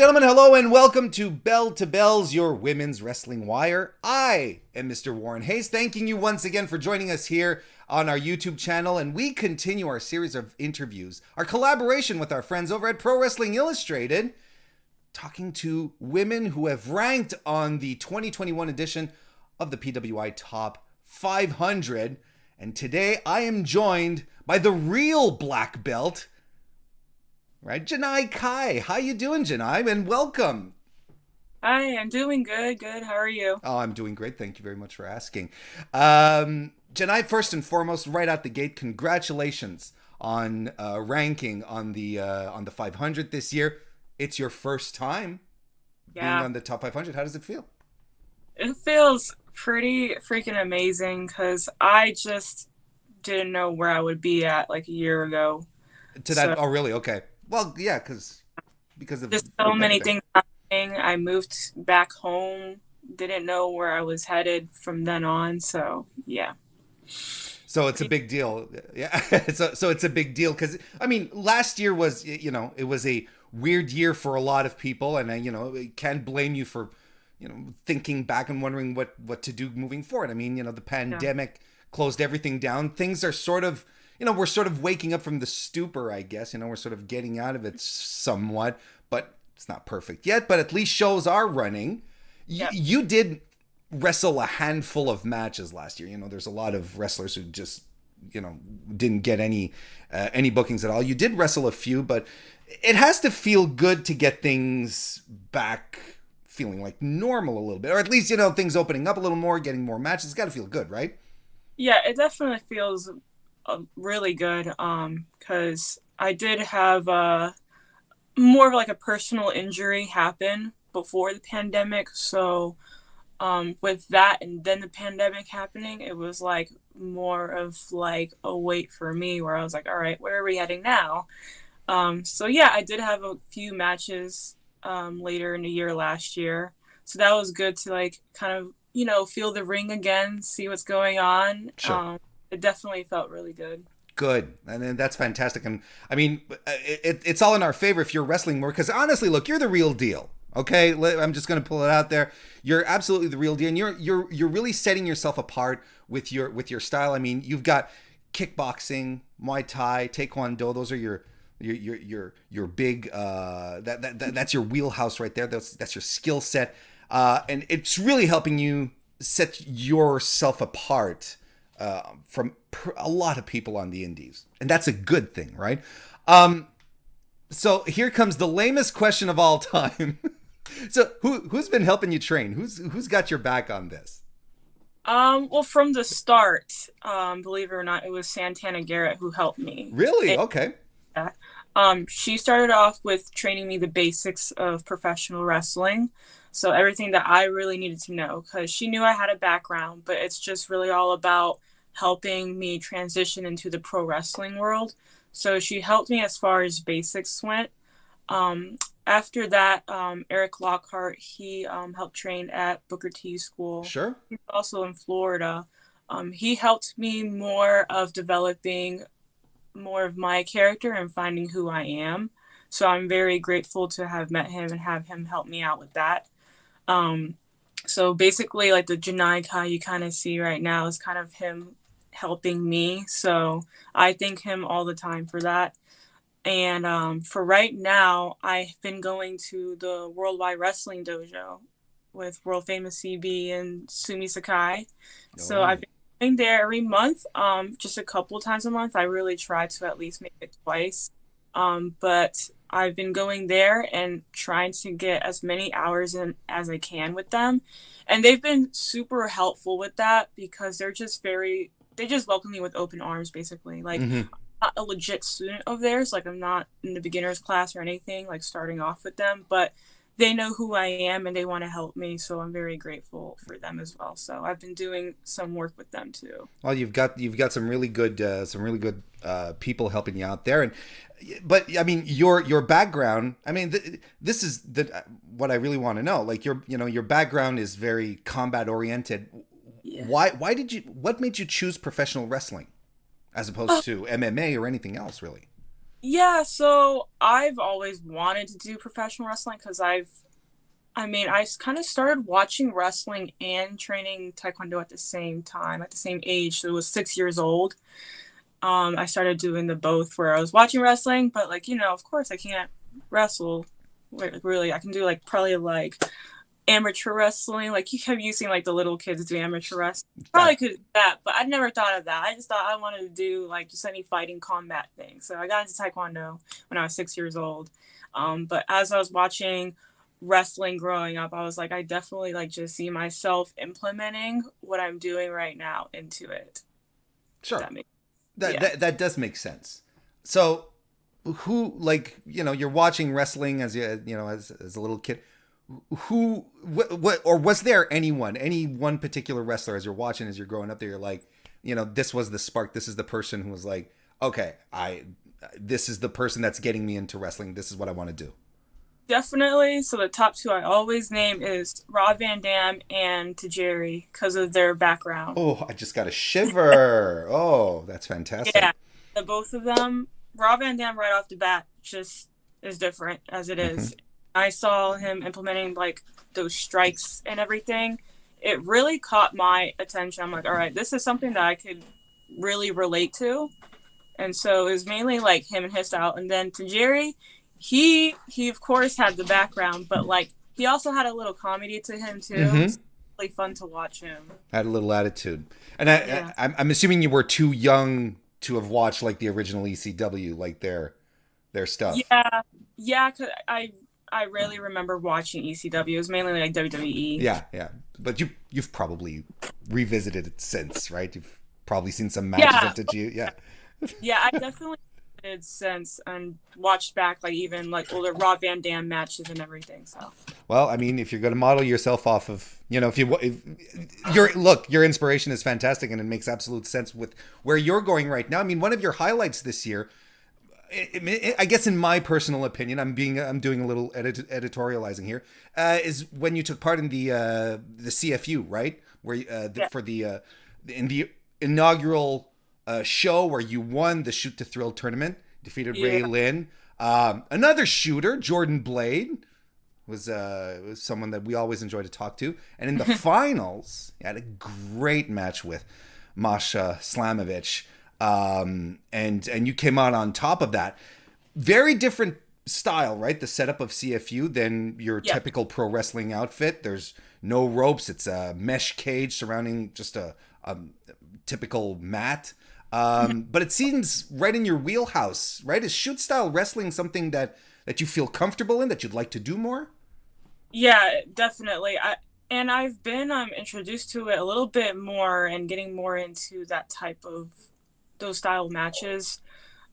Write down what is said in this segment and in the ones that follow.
gentlemen, hello and welcome to Bell to Bells, your women's wrestling wire. I am Mr. Warren Hayes, thanking you once again for joining us here on our YouTube channel, and we continue our series of interviews, our collaboration with our friends over at Pro Wrestling Illustrated, talking to women who have ranked on the 2021 edition of the PWI Top 500. And today I am joined by the real black belt, right? Janai Kai. How you doing, Janai? And welcome. Hi, I'm doing good. Good. How are you? Oh, I'm doing great. Thank you very much for asking. Janai, first and foremost, right out the gate, congratulations on ranking on the 500 this year. It's your first time being Yeah, on the top 500. How does it feel? it feels pretty freaking amazing because I just didn't know where I would be at like a year ago. To that? So Oh, really? Okay. Well, yeah, because of just so many everything. things happening. I moved back home, didn't know where I was headed from then on. So yeah. So it's a Pretty- big deal. Yeah. So it's a big deal because I mean, last year was, it was a weird year for a lot of people, and I can't blame you for thinking back and wondering what to do moving forward. I mean, the Yeah. pandemic closed everything down. Things are sort of, we're sort of waking up from the stupor, I guess. We're sort of getting out of it somewhat, but it's not perfect yet. But at least shows are running. Yeah. You did wrestle a handful of matches last year. There's a lot of wrestlers who just didn't get any bookings at all. You did wrestle a few, but it has to feel good to get things back feeling like normal a little bit, or at least things opening up a little more, getting more matches. It's got to feel good, right? Yeah, it definitely feels really good. Because I did have more of like a personal injury happen before the pandemic. So with that and then the pandemic happening, it was like more of like a wait for me where I was like, all right, where are we heading now? So yeah, I did have a few matches later in the year last year. So that was good to like kind of, feel the ring again, see what's going on. Sure. It definitely felt really good. Good, and then that's fantastic. And I mean, it's all in our favor if you're wrestling more, because honestly, look, you're the real deal. Okay, I'm just going to pull it out there. You're absolutely the real deal, and you're really setting yourself apart with your style. I mean, you've got kickboxing, Muay Thai, Taekwondo. Those are your big that's your wheelhouse right there. That's your skill set, and it's really helping you set yourself apart from a lot of people on the indies, and that's a good thing, right? So here comes the lamest question of all time. So who's been helping you train? Who's got your back on this? Well, from the start, believe it or not, it was Santana Garrett who helped me. Really? Okay. Yeah. She started off with training me the basics of professional wrestling. So everything that I really needed to know, because she knew I had a background, but it's just really all about helping me transition into the pro wrestling world. So she helped me as far as basics went. Um, After that, Eric Lockhart, he helped train at Booker T School. Sure. He's also in Florida. He helped me more of developing more of my character and finding who I am. So I'm very grateful to have met him and have him help me out with that. Um, so basically, like the Janai Kai you kind of see right now is kind of him helping me. So I thank him all the time for that. And for right now, I've been going to the Worldwide Wrestling Dojo with world famous CB and Sumi Sakai. So Oh. I've been going there every month, just a couple of times a month. I really try to at least make it twice. But I've been going there and trying to get as many hours in as I can with them. And they've been super helpful with that because they just welcome me with open arms, basically. Like, Mm-hmm. not a legit student of theirs. Like I'm not in the beginners class or anything, like starting off with them, but they know who I am and they want to help me. So I'm very grateful for them as well. So I've been doing some work with them too. Well, you've got some really good people helping you out there, and but I mean your background. I mean this is what I really want to know. Like your background is very combat oriented. Yeah. Why did you? What made you choose professional wrestling as opposed to MMA or anything else, really? Yeah, so I've always wanted to do professional wrestling because I kind of started watching wrestling and training Taekwondo at the same time, at the same age. So it was 6 years old. I started doing the both where I was watching wrestling, but like, of course I can't wrestle. Really, I can do like probably like amateur wrestling. Like have you seen like the little kids do amateur wrestling? Probably That could do that, but I never thought of that. I just thought I wanted to do like just any fighting combat thing. So I got into Taekwondo when I was 6 years old. But as I was watching wrestling growing up, I was like, I definitely like just see myself implementing what I'm doing right now into it. If sure. that makes That yeah. that does make sense. So who, like, you're watching wrestling as as a little kid. Who, what, or was there any one particular wrestler as you're watching, as you're growing up there, you're like, this was the spark, this is the person who was like, okay, I this is the person that's getting me into wrestling, this is what I want to do. Definitely. So the top two I always name is Rob Van Dam and Tajiri because of their background. Oh, I just got a shiver. Oh, that's fantastic. Yeah, the both of them. Rob Van Dam right off the bat just is different as it Hmm. is. I saw him implementing like those strikes and everything. It really caught my attention. I'm like, all right, this is something that I could really relate to. And so it was mainly like him and his style. And then Tajiri, he of course had the background, but like he also had a little comedy to him too. Hmm. It's really fun to watch him. Had a little attitude, and Yeah. I'm assuming you were too young to have watched like the original ECW, like their stuff. Yeah, yeah. Cause I rarely remember watching ECW. It was mainly like WWE. Yeah, yeah. But you've probably revisited it since, right? You've probably seen some matches Yeah, of Taji. Yeah. yeah. I definitely did since and watched back like even like older Rob Van Dam matches and everything. So Well, I mean, if you're going to model yourself off of, if your inspiration is fantastic and it makes absolute sense with where you're going right now. I mean, one of your highlights this year, I guess, in my personal opinion, I'm doing a little editorializing here, is when you took part in the CFU, right? Where yeah, for in the inaugural show where you won the Shoot to Thrill tournament, defeated Ray yeah, Lynn. Another shooter, Jordan Blade, was someone that we always enjoy to talk to. And in the finals, he had a great match with Masha Slamovich, and you came out on top of that. Very different style, right? The setup of CFU than your yeah. typical pro wrestling outfit. There's no ropes. It's a mesh cage surrounding just a typical mat. But it seems right in your wheelhouse, right? Is shoot style wrestling something that you feel comfortable in, that you'd like to do more? Yeah, definitely. I've been introduced to it a little bit more and getting more into that type of those style matches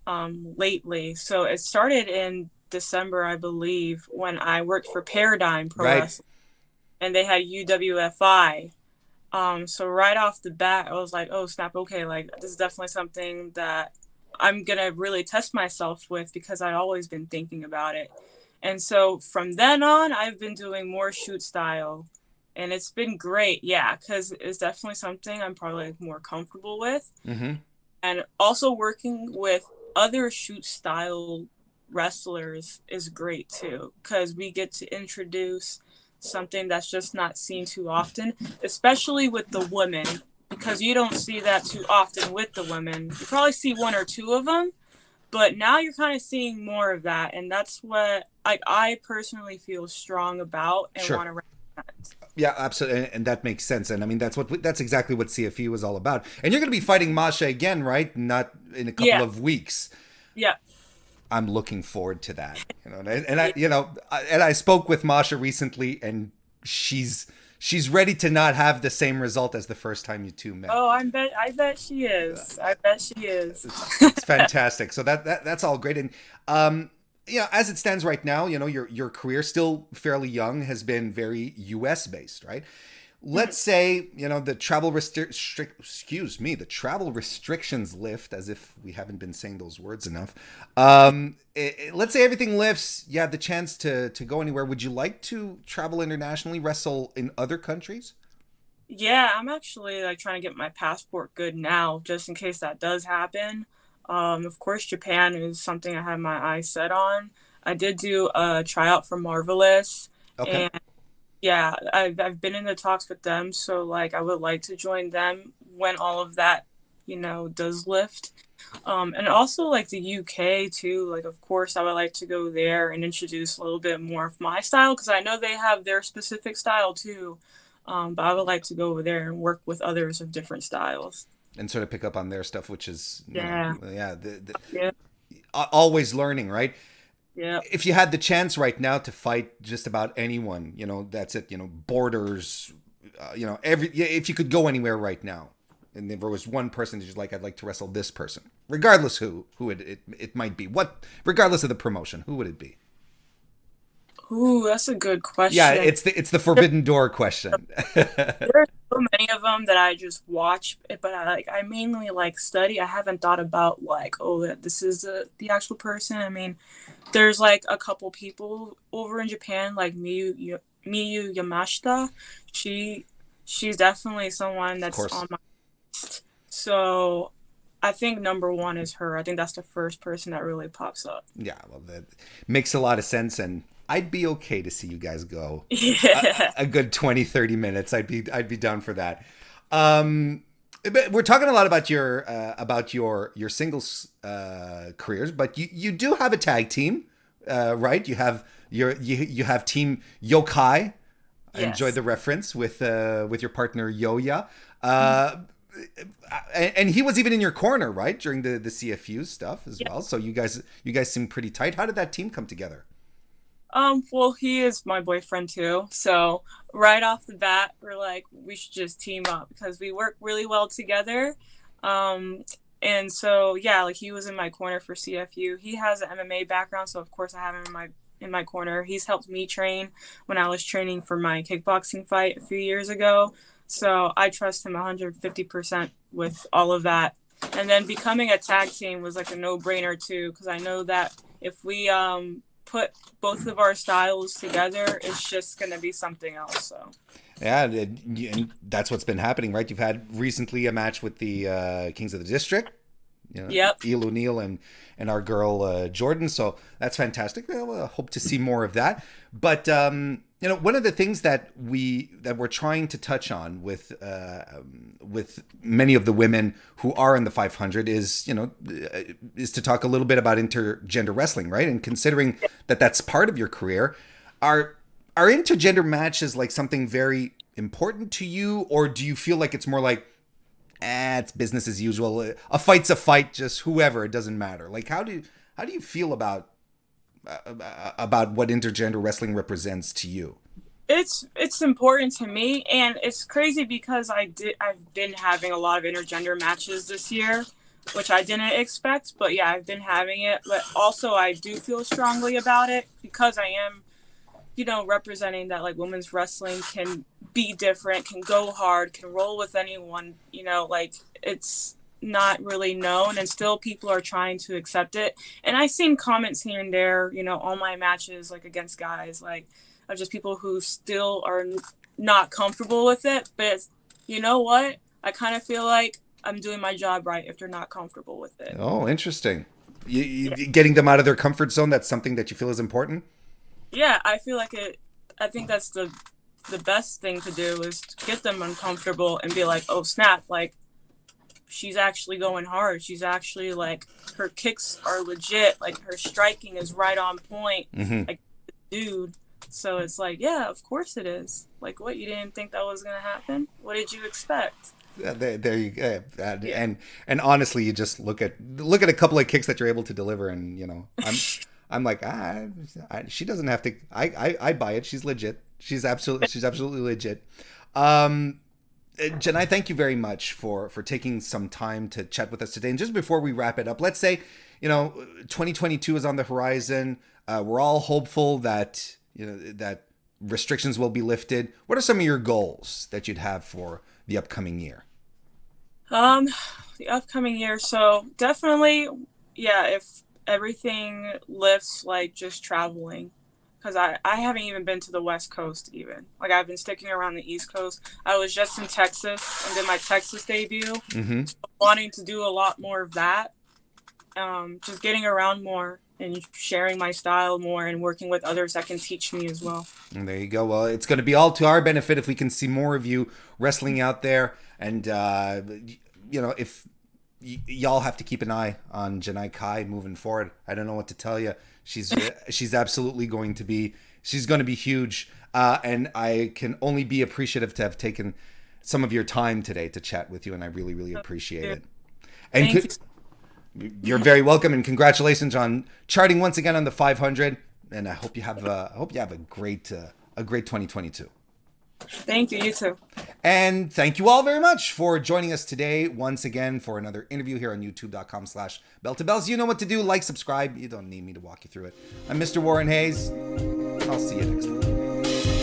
lately. So it started in December, I believe, when I worked for Paradigm Pro Right. Wrestling and they had UWFi. So right off the bat, I was like, oh snap, okay, like this is definitely something that I'm gonna really test myself with because I'd always been thinking about it. And so from then on, I've been doing more shoot style, and it's been great, yeah, because it's definitely something I'm probably more comfortable with. Mm-hmm. And also working with other shoot style wrestlers is great too, because we get to introduce something that's just not seen too often, especially with the women, because you don't see that too often with the women. You probably see one or two of them, but now you're kind of seeing more of that, and that's what like I personally feel strong about and Sure. want to represent. Yeah, absolutely, and that makes sense. And I mean, that's exactly what CFU was all about. And you're going to be fighting Masha again, right? Not in a couple Yeah, of weeks. yeah, I'm looking forward to that. yeah. And I spoke with Masha recently, and she's ready to not have the same result as the first time you two met. Oh, I bet she is. I bet she is. It's fantastic. So that's all great. And as it stands right now, your career, still fairly young, has been very US based, right? Let's say the the travel restrictions lift, as if we haven't been saying those words enough. Let's say everything lifts, you have the chance to go anywhere. Would you like to travel internationally, wrestle in other countries? Yeah, I'm actually like trying to get my passport good now, just in case that does happen. Of course, Japan is something I have my eyes set on. I did do a tryout for Marvelous, Okay. and yeah, I've been in the talks with them, so like I would like to join them when all of that, does lift. And also like the UK too. Like of course I would like to go there and introduce a little bit more of my style because I know they have their specific style too. But I would like to go over there and work with others of different styles. And sort of pick up on their stuff, which is, Yeah, yeah, yeah, always learning, right? yeah. If you had the chance right now to fight just about anyone, that's it, borders, if you could go anywhere right now, and there was one person that you're like, I'd like to wrestle this person, regardless who it might be, regardless of the promotion, who would it be? Ooh, that's a good Yeah, question. it's the forbidden door question. There are so many of them that I just watch, but I mainly like study. I haven't thought about like, oh, that this is the actual person. I mean, there's like a couple people over in Japan, like Miyu Yamashita. She she's definitely someone Of that's course. on my list. So I think number one is her. I think that's the first person that really pops up. Yeah, well, that makes a lot of sense, and I'd be okay to see you guys go Yeah. a good 20, 30 minutes. I'd be down for that. Um, but we're talking a lot about your singles careers, but you do have a tag team, right? You have Team Yokai. I enjoyed Yes. the reference with your partner Yoya. Uh, and he was even in your corner, right, during the CFU stuff as Yeah. well. So you guys seem pretty tight. How did that team come together? Well, he is my boyfriend too. So right off the bat, we're like, we should just team up because we work really well together. Um, and so yeah, like he was in my corner for CFU. He has an MMA background, so of course I have him in my corner. He's helped me train when I was training for my kickboxing fight a few years ago. So I trust him 150% with all of that. And then becoming a tag team was like a no-brainer too, because I know that if we put both of our styles together, it's just gonna be something else. So Yeah, and that's what's been happening, right? You've had recently a match with the Kings of the District, yep. Eel O'Neill and our girl Jordan. So that's fantastic. Well, I hope to see more of that. But one of the things that we're trying to touch on with many of the women who are in the 500 is to talk a little bit about intergender wrestling, right? And considering that that's part of your career, are are intergender matches like something very important to you, or do you feel like it's more like, it's business as usual. A fight's a fight, just whoever, it doesn't matter. Like how do you feel about what intergender wrestling represents to you? It's important to me, and it's crazy because I've been having a lot of intergender matches this year, which I didn't expect, but yeah, I've been having it. But also I do feel strongly about it because I am, representing that like women's wrestling can be different, can go hard, can roll with anyone, like it's not really known and still people are trying to accept it. And I've seen comments here and there, on my matches like against guys, like of just people who still are not comfortable with it. But you know what? I kind of feel like I'm doing my job right if they're not comfortable with it. Oh, interesting. Yeah. Getting them out of their comfort zone, that's something that you feel is important. Yeah, I feel like it. I think that's the best thing to do is to get them uncomfortable and be like, oh snap, like she's actually going hard. She's actually like her kicks are legit. Like her striking is right on point. Mm-hmm. Like dude. So it's like, yeah, of course it is. Like what, you didn't think that was gonna happen? What did you expect? There you go. Yeah. And honestly, you just look at a couple of kicks that you're able to deliver, and I'm like, she doesn't have to. I buy it. She's legit. She's absolutely legit. Um, Janai, thank you very much for taking some time to chat with us today. And just before we wrap it up, let's say, 2022 is on the horizon. We're all hopeful that restrictions will be lifted. What are some of your goals that you'd have for the upcoming year? Um, the upcoming year. So definitely, yeah, if everything lifts, like just traveling. Because I haven't even been to the West Coast even. Like I've been sticking around the East Coast. I was just in Texas and did my Texas debut. Mm-hmm. So wanting to do a lot more of that. just getting around more and sharing my style more and working with others that can teach me as well. And there you go. Well, it's going to be all to our benefit if we can see more of you wrestling out there. And, if y'all have to keep an eye on Janai Kai moving forward. I don't know what to tell you. She's absolutely going to be, she's going to be huge. And I can only be appreciative to have taken some of your time today to chat with you. And I really, really appreciate it. And Thank you. You're very welcome, and congratulations on charting once again on the 500. And I hope you have a great 2022. Thank you. You too. And thank you all very much for joining us today once again for another interview here on youtube.com/bell2bells. You know what to do. Like, subscribe. You don't need me to walk you through it. I'm Mr. Warren Hayes. I'll see you next time.